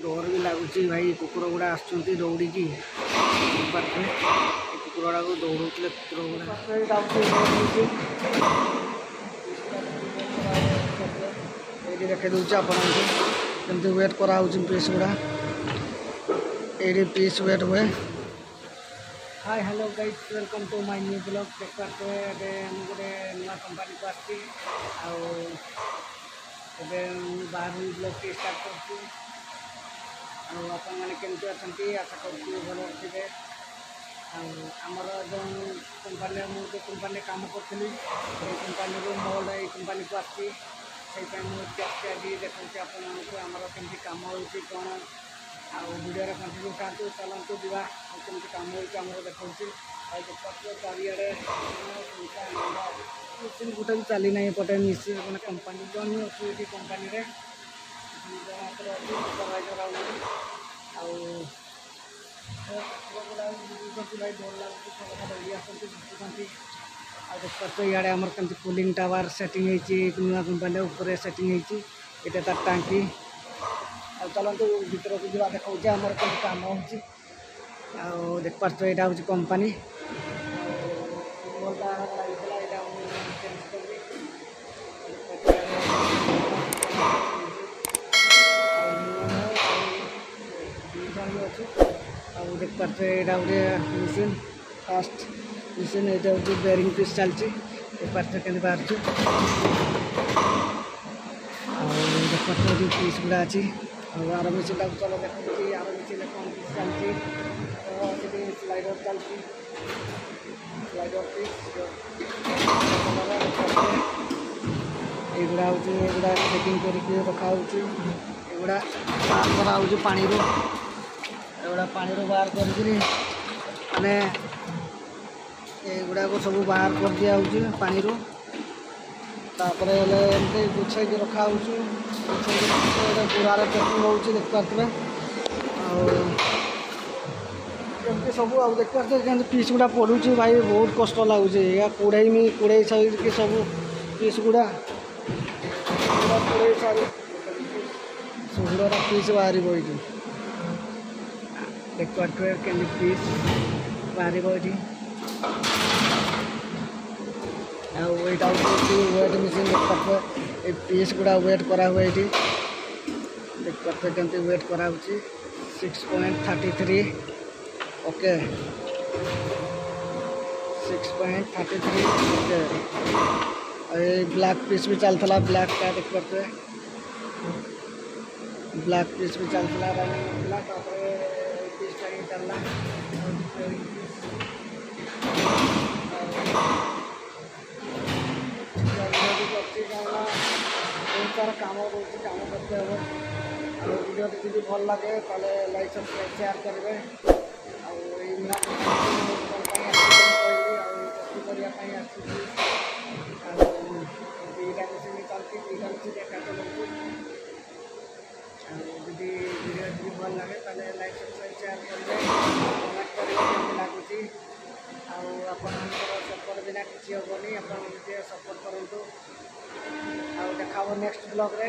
डर भी लगुच भाई कुकुर गुड़ा आसुँच दौड़ी पाखे कुकुर गुड़ा को दौड़े कुकुर गुड़ा ये देखे दूसरे आपमती वेट कराऊँ पीस गुड़ा ये पीस वेट हुए। Hi hello guys welcome to my new blog देखते गोटे नुआ कंपानी को आसी बाहर ब्लॉग टी स्टार्ट करमती अच्छा आशा कर भल थे आमर जो कंपानी मुझे कंपानी काम करी कंपानी मोल्ड ये कंपानी को आसी आज देखते आपमर कमी कम हो कौन वीडियो कंटिन्यू खातु चलतु जा कमी कम होमर देखा चारिड़े मिशन गोटे भी चली ना पटे मिशन मैंने कंपानी जो ही अच्छी ये कंपानी सुपरवाइजर भाई डर लगे देखते इे आमर कमी कूलिंग टावर सेटिंग नुआ कंपानी ऊपर सेटिंग ये तार टांकी चलतु भर को जा देखा आमर कमी कम हो देख पार्थ यहाँ हूँ कंपानी देख पार्थ यहाँ गोटे मिशन फास्ट मिशन ये हूँ बेरिंग पीस चलती देख पार्थ के बाहर देख पार्थ पीस गुड़ा अच्छी आर मिशन टाइम चलो देखी आर मिशन कौन पीस चलती स्लाइडर चलती स्लाइडर पीस युवा हूँ चेकिंग करके रखा युवा बाहर करा पानी एगुड़ा पानी बाहर कर माने युवा को सब बाहर कर दिया पानी तापर गुछे रखा बुरार पैकिंग हो देख पारे कमी सब देख पारे पीस गुड़ा पड़ू भाई बहुत कष्ट लगुच या कूड़े साइड सब पीस गुड़ा कूड़े साइड सुगुड़ा पीस बाहर ये देख पारे कमी पीस बाहर ये वेट मिशन देख पारे पीस गुड़ा वेट करा हुआ ये देख पारे कमी वेट करा 6.33 ओके 6.33 ओके ब्लैक पीस भी चलता ब्लैक का देख पारे ब्लैक पीस भी चलता रनिंग पीस चलना बहुत सारा कम रोचे कम करते हे वीडियो जी भल लगे लाइक सब्सक्राइब शेयर करेंगे दुईटा मिशन चलती दुईटा मिशन देखा चलती जी वीडियो जी भल लगे लाइक सब्सक्राइब शेयर करेंगे कमेंट करेंगे लगुच सपोर्ट बिना किसी हेनी आप सपोर्ट करूँ देखा नेक्स्ट ब्लॉग रे।